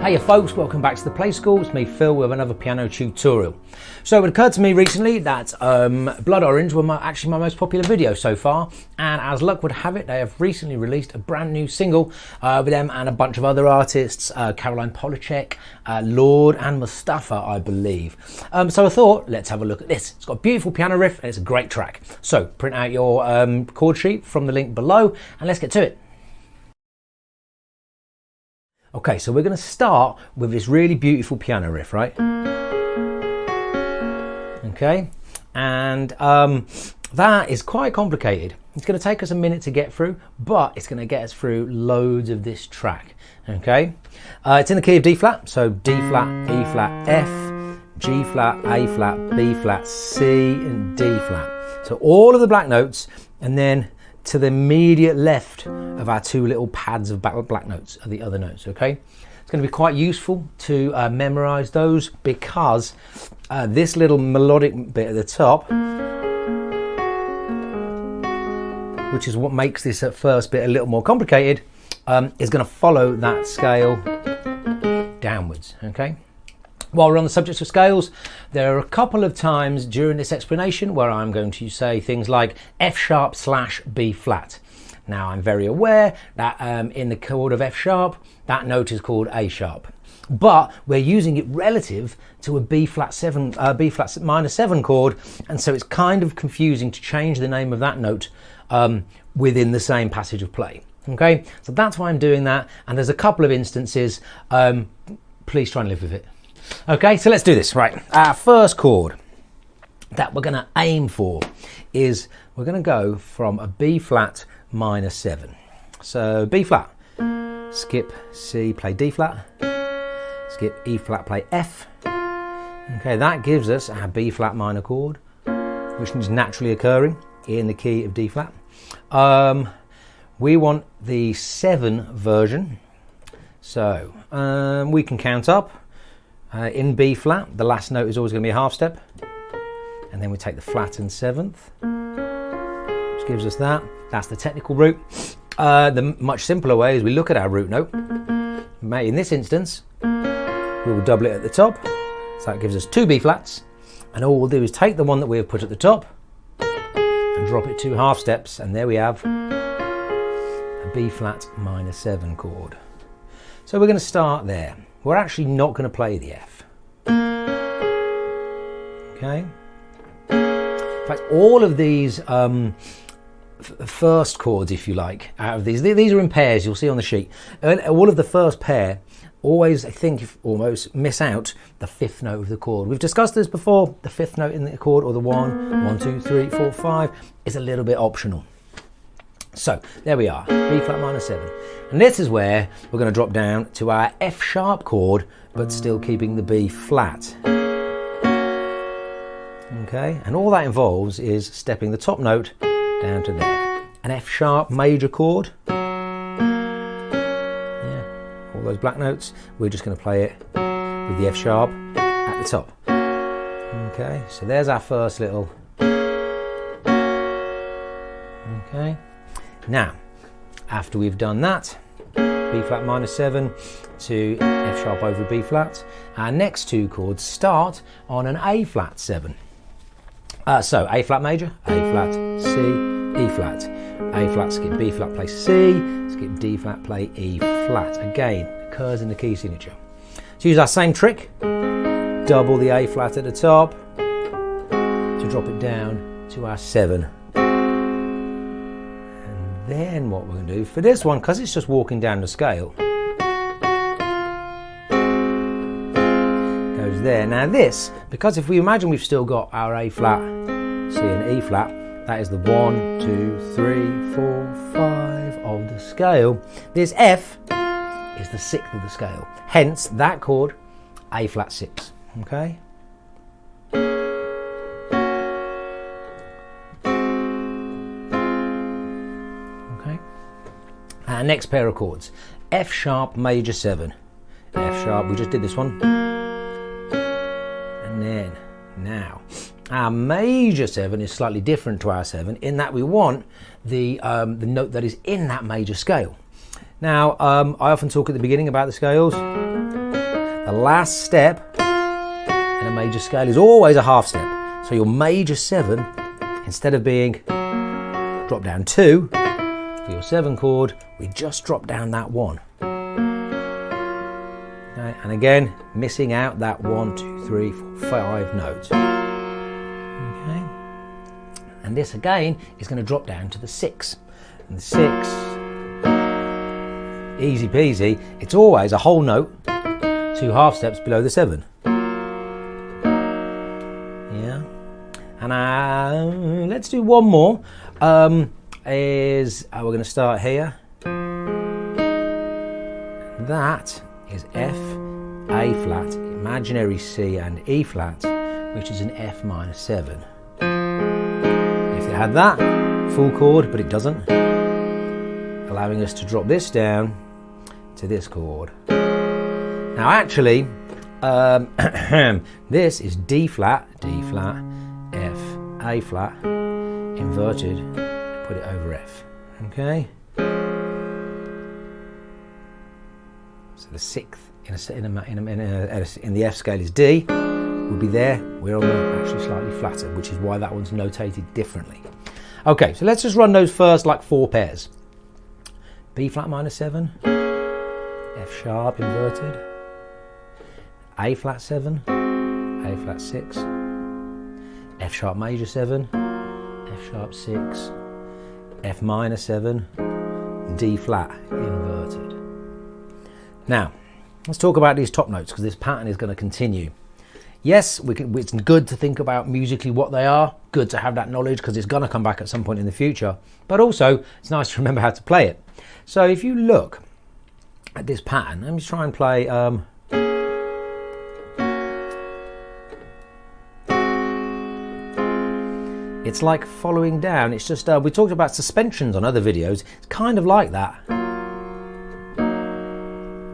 Hiya folks, welcome back to the Play School. It's me, Phil, with another piano tutorial. So it occurred to me recently that Blood Orange were actually my most popular video so far, and as luck would have it, they have recently released a brand new single with them and a bunch of other artists, Polachek, Lorde and Mustafa, I believe. So I thought, let's have a look at this. It's got a beautiful piano riff and it's a great track. So print out your chord sheet from the link below and let's get to it. Okay, so we're going to start with this really beautiful piano riff, right? Okay, and that is quite complicated. It's going to take us a minute to get through, but it's going to get us through loads of this track. Okay, it's in the key of D flat, so D flat, E flat, F, G flat, A flat, B flat, C, and D flat. So all of the black notes, and then to the immediate left of our two little pads of black notes are the other notes. Okay, it's going to be quite useful to memorize those because this little melodic bit at the top, which is what makes this at first bit a little more complicated, is going to follow that scale downwards. Okay, while we're on the subject of scales, there are a couple of times during this explanation where I'm going to say things like F sharp / B flat. Now I'm very aware that in the chord of F sharp, that note is called A sharp, but we're using it relative to a B flat minor 7 chord, and so it's kind of confusing to change the name of that note within the same passage of play. Okay, so that's why I'm doing that, and there's a couple of instances. Please try and live with it. Okay, so let's do this. Right, our first chord that we're going to aim for is we're going to go from a B flat minor 7. So B flat, skip C, play D flat, skip E flat, play F. Okay, that gives us our B flat minor chord, which is naturally occurring in the key of D flat. We want the 7 version, so we can count up. In B flat, the last note is always going to be a half step, and then we take the flat and 7th, which gives us that. That's the technical route. The much simpler way is we look at our root note. In this instance, we will double it at the top, so that gives us 2 B flats, and all we'll do is take the one that we have put at the top and drop it 2 half steps, and there we have a B flat minor 7 chord. So we're going to start there. We're actually not going to play the F. Okay. In fact, all of these first chords, if you like, out of these are in pairs. You'll see on the sheet. All of the first pair always, I think, almost miss out the 5th note of the chord. We've discussed this before. The 5th note in the chord, or the 1, 2, 3, 4, 5, is a little bit optional. So there we are, B flat minor 7. And this is where we're going to drop down to our F sharp chord, but still keeping the B flat. Okay, and all that involves is stepping the top note down to there. An F sharp major chord. Yeah, all those black notes. We're just going to play it with the F sharp at the top. Okay, so there's our first little. Okay. Now, after we've done that, B flat minor 7 to F sharp over B flat, our next 2 chords start on an A flat 7. So A flat major, A flat, C, E flat, A flat, skip B flat, play C, skip D flat, play E flat. Again, occurs in the key signature. So use our same trick, double the A flat at the top to drop it down to our 7. Then what we're going to do for this one, because it's just walking down the scale, goes there. Now this, because if we imagine we've still got our A flat, C and E flat, that is the 1, 2, 3, 4, 5 of the scale. This F is the 6th of the scale. Hence that chord, A flat 6. Okay. Our next pair of chords, F sharp major 7, F sharp, we just did this one, and then now our major 7 is slightly different to our 7 in that we want the note that is in that major scale. Now I often talk at the beginning about the scales, The last step in a major scale is always a half step. So your major 7, instead of being drop down 2 for your 7 chord, we just drop down that 1. Okay, and again, missing out that 1, 2, 3, 4, 5 notes. Okay, and this again is going to drop down to the 6. And the 6, easy peasy, it's always a whole note, 2 half steps below the 7. Yeah, and let's do one more. We're going to start here. That is F, A flat, imaginary C and E flat, which is an F minor 7. If it had that, full chord, but it doesn't, allowing us to drop this down to this chord. Now actually, this is D flat, F, A flat, inverted, put it over F, okay? So the 6th in the F scale is D, would be there, we're on the actually slightly flatter, which is why that one's notated differently. Okay, so let's just run those first like 4 pairs. B flat minor 7, F sharp inverted, A flat 7, A flat 6, F sharp major 7, F sharp 6, F minor 7, D flat inverted. Now, let's talk about these top notes because this pattern is going to continue. Yes, it's good to think about musically what they are, good to have that knowledge because it's going to come back at some point in the future, but also it's nice to remember how to play it. So if you look at this pattern, let me try and play it's like following down. It's just, we talked about suspensions on other videos. It's kind of like that.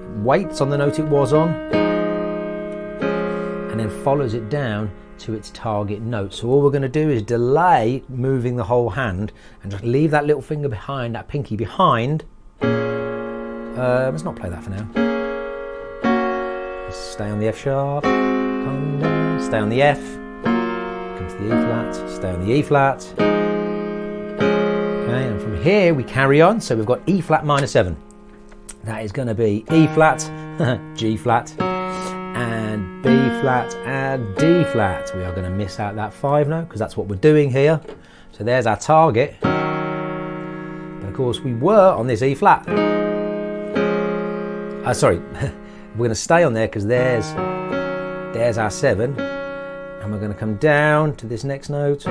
It waits on the note it was on and then follows it down to its target note. So all we're going to do is delay moving the whole hand and just leave that little finger behind, that pinky behind. Let's not play that for now. Let's stay on the F sharp, come down, stay on the F, come to the E flat, stay on the E flat. Okay, and from here we carry on. So we've got E flat minor 7. That is going to be E flat, G flat, and B flat and D flat. We are going to miss out that 5 note because that's what we're doing here. So there's our target. But of course we were on this E flat. Sorry, we're going to stay on there because there's our 7. And we're going to come down to this next note,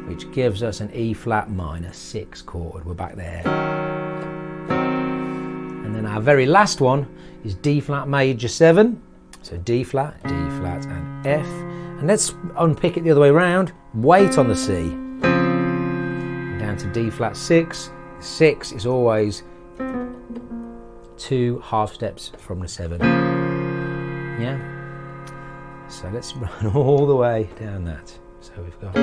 which gives us an E flat minor 6 chord. We're back there. And then our very last one is D flat major 7. So D flat, and F. And let's unpick it the other way around. Wait on the C. Down to D flat 6. 6 is always 2 half steps from the 7. Yeah? So let's run all the way down that. So we've got...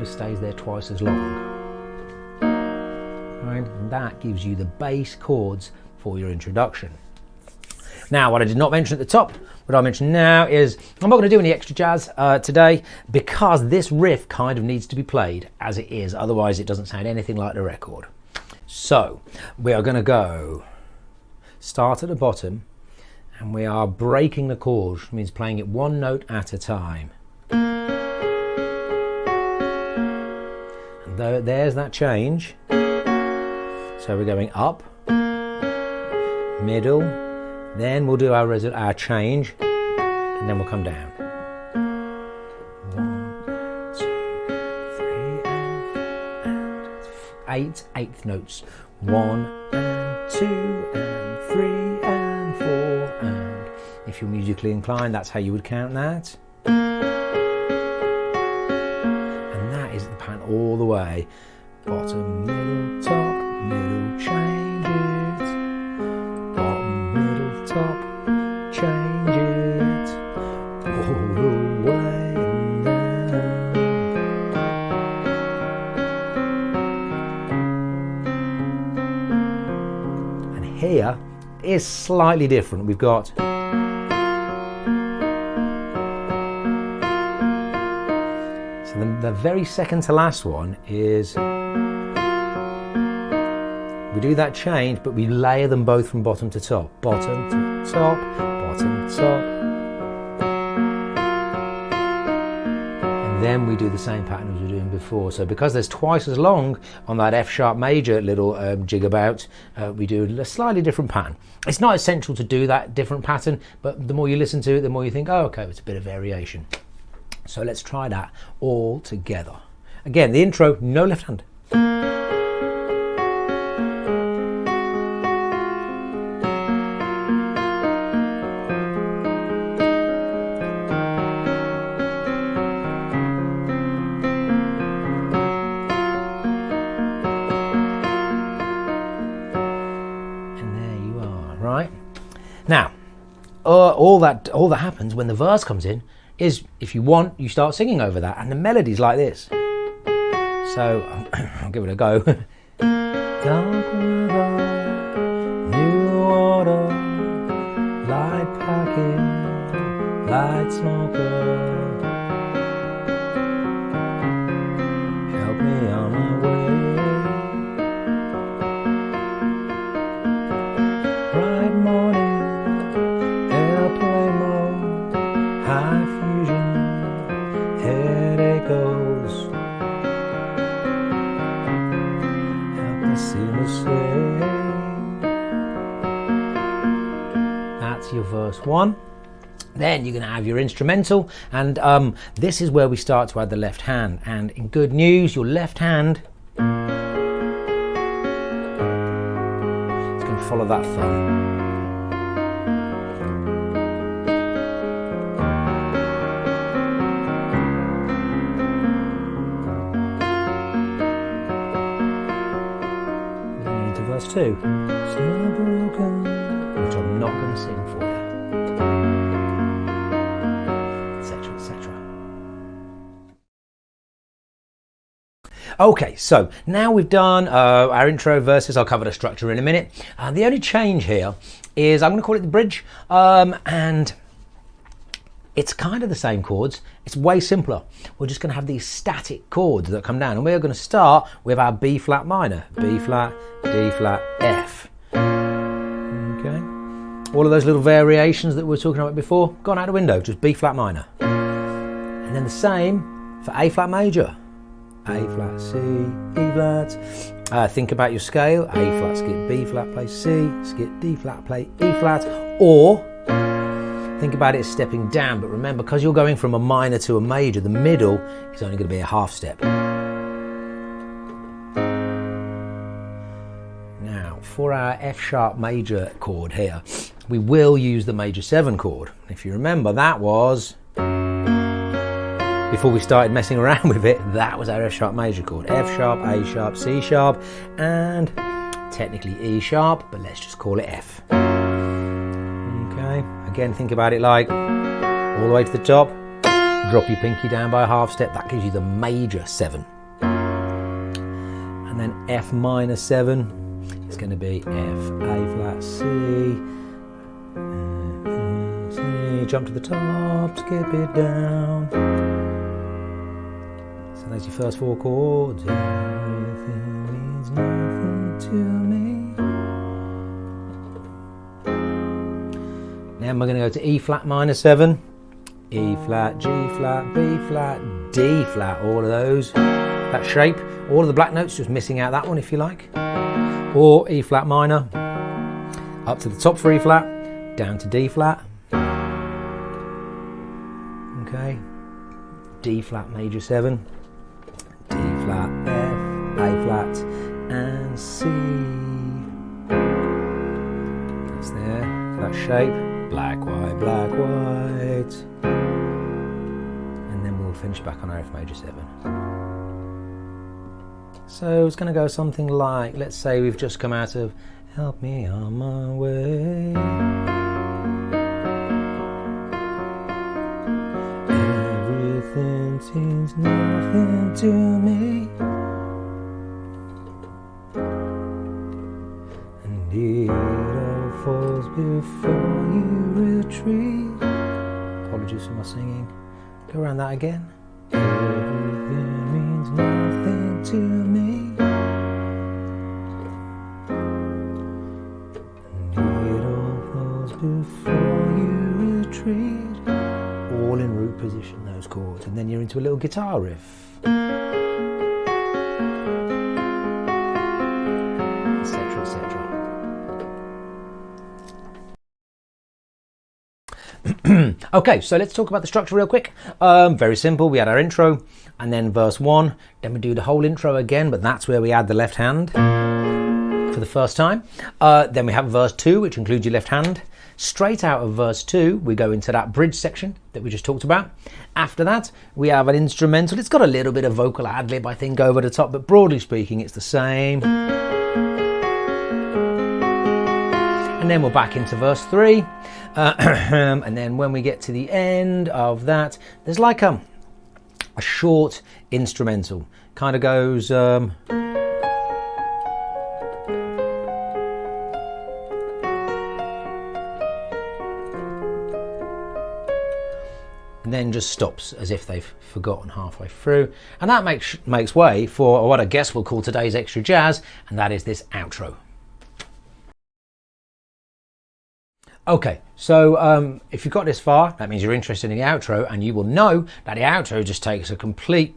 stays there twice as long. Right? And that gives you the bass chords for your introduction. Now, what I did not mention at the top, what I'll mention now is I'm not going to do any extra jazz today because this riff kind of needs to be played as it is, otherwise it doesn't sound anything like the record. So we are going to go start at the bottom and we are breaking the chords, which means playing it one note at a time. There's that change. So we're going up, middle, then we'll do our change, and then we'll come down. 1, 2, 3, and 8 eighth notes. 1 and 2 and 3 and 4 and if you're musically inclined, that's how you would count that. And that is the pattern all the way. Bottom, middle, top, middle, change it, bottom, middle, top, change it, all the way and down. And here is slightly different. We've got the very second to last one is, we do that change, but we layer them both from bottom to top. Bottom to top, bottom to top. And then we do the same pattern as we were doing before. So because there's twice as long on that F sharp major little jig about, we do a slightly different pattern. It's not essential to do that different pattern, but the more you listen to it, the more you think, oh, okay, it's a bit of variation. So let's try that all together. Again, the intro, no left hand. And there you are, right? Now, all that happens when the verse comes in is, if you want, you start singing over that, and the melody's like this. So I'll give it a go. Dark river, new water, light packing, light smoker, help me on my way. Bright morning, airplane mode, high fusion, headache goes. Help me sing the same. That's your verse one. Then you're going to have your instrumental, and this is where we start to add the left hand. And in good news, your left hand is going to follow that thumb. Verse 2, still broken, which I'm not going to sing for you, etc, etc. Okay, so now we've done our intro verses. I'll cover the structure in a minute. The only change here is I'm going to call it the bridge, and it's kind of the same chords. It's way simpler. We're just going to have these static chords that come down, and we're going to start with our B flat minor. B flat, D flat, F. Okay. All of those little variations that we were talking about before, gone out the window, just B flat minor. And then the same for A flat major. A flat, C, E flat. Think about your scale. A flat, skip B flat, play C, skip D flat, play E flat, or think about it as stepping down, but remember, because you're going from a minor to a major, the middle is only going to be a half step. Now, for our F sharp major chord here, we will use the major 7 chord. If you remember, that was, before we started messing around with it, that was our F sharp major chord. F sharp, A sharp, C sharp, and technically E sharp, but let's just call it F. Okay, again, think about it like all the way to the top, drop your pinky down by a half step, that gives you the major 7. And then F minor 7 is going to be F, A flat, C, C, jump to the top, skip it down. So there's your first 4 chords. Everything means nothing to me. Then we're going to go to E flat minor 7, E flat, G flat, B flat, D flat, all of those, that shape, all of the black notes, just missing out that one if you like. Or E flat minor, up to the top for E flat, down to D flat. Okay, D flat major 7, D flat, F, A flat, and C. That's there, that shape. Black, white, black, white. And then we'll finish back on our F major 7. So it's going to go something like, let's say we've just come out of Help Me On My Way. Everything seems nothing to me, and it all falls before you retreat. Apologies for my singing. Go around that again. Everything means nothing to me, and it all falls before you retreat. All in root position, those chords, and then you're into a little guitar riff, etc., etc. Okay, so let's talk about the structure real quick. Very simple. We had our intro and then verse 1, then we do the whole intro again, but that's where we add the left hand for the first time. Then we have verse 2, which includes your left hand. Straight out of verse 2, we go into that bridge section that we just talked about. After that, we have an instrumental. It's got a little bit of vocal ad-lib, I think, over the top, but broadly speaking, it's the same. And then we're back into verse 3. And then when we get to the end of that, there's like a short instrumental. Kind of goes... and then just stops as if they've forgotten halfway through. And that makes way for what I guess we'll call today's extra jazz, and that is this outro. Okay, so if you've got this far, that means you're interested in the outro, and you will know that the outro just takes a complete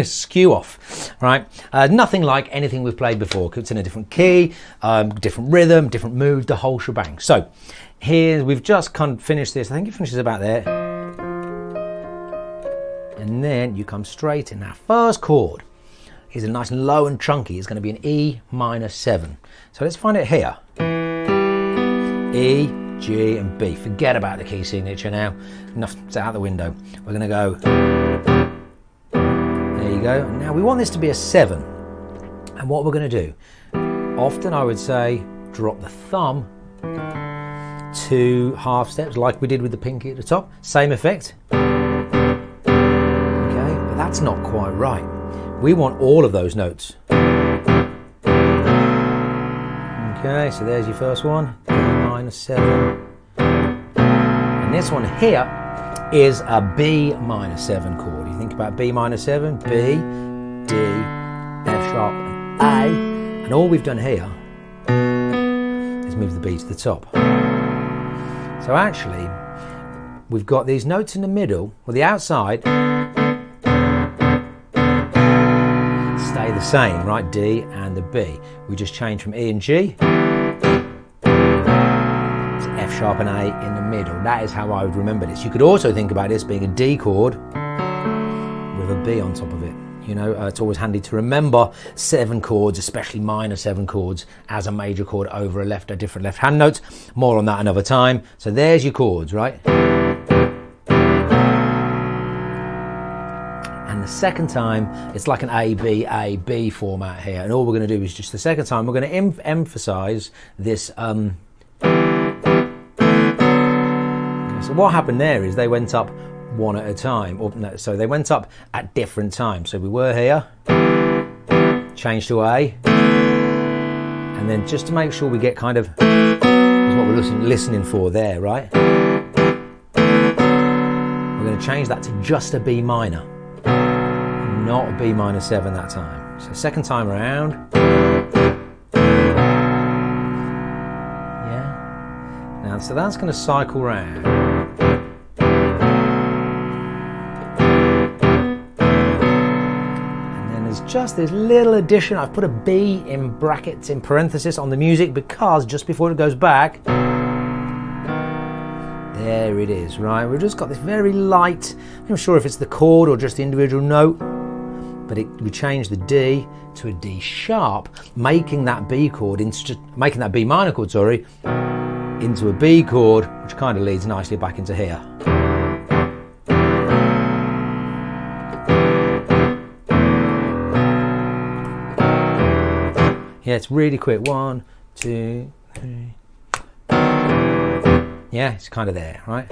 skew off, right? Nothing like anything we've played before. It's in a different key, different rhythm, different mood, the whole shebang. So here, we've just kind of finished this. I think it finishes about there. And then you come straight in. Our first chord is a nice and low and chunky. It's going to be an E minor 7. So let's find it here. E, G and B. Forget about the key signature now. Enough, it's out the window. We're going to go. There you go. Now we want this to be a 7. And what we're going to do, often I would say drop the thumb 2 half steps like we did with the pinky at the top. Same effect. That's not quite right. We want all of those notes. Okay, so there's your first one, E minor 7. And this one here is a B minor 7 chord. You think about B minor 7, B, D, F sharp, and A. And all we've done here is move the B to the top. So actually, we've got these notes in the middle, or the outside, stay the same, right? D and the B. We just change from E and G to F sharp and A in the middle. That is how I would remember this. You could also think about this being a D chord with a B on top of it. You know, it's always handy to remember 7 chords, especially minor 7 chords, as a major chord over a different left hand notes. More on that another time. So there's your chords, right? And the second time, it's like an A-B format here. And all we're going to do is just the second time, we're going to emphasize this. Okay, so what happened there is they went up one at a time. Or, no, so they went up at different times. So we were here, changed to A. And then just to make sure we get kind of, is what we're listening for there, right? We're going to change that to just a B minor. Not a B minor 7 that time. So second time around. Yeah. Now, so that's going to cycle round. And then there's just this little addition. I've put a B in brackets, in parenthesis on the music, because just before it goes back, there it is, right? We've just got this very light, I'm not sure if it's the chord or just the individual note, but we change the D to a D sharp, making that B chord, making that B minor chord, sorry, into a B chord, which kind of leads nicely back into here. Yeah, it's really quick. 1, 2, 3. Yeah, it's kind of there, right?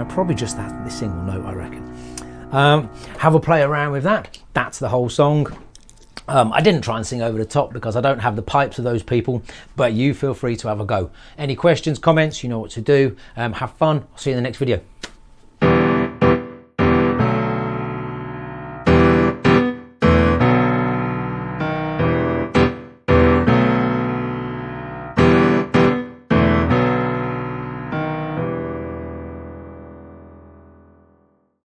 Probably just this single note, I reckon. Have a play around with that. That's the whole song. I didn't try and sing over the top because I don't have the pipes of those people, but you feel free to have a go. Any questions, comments, you know what to do. Have fun. I'll see you in the next video.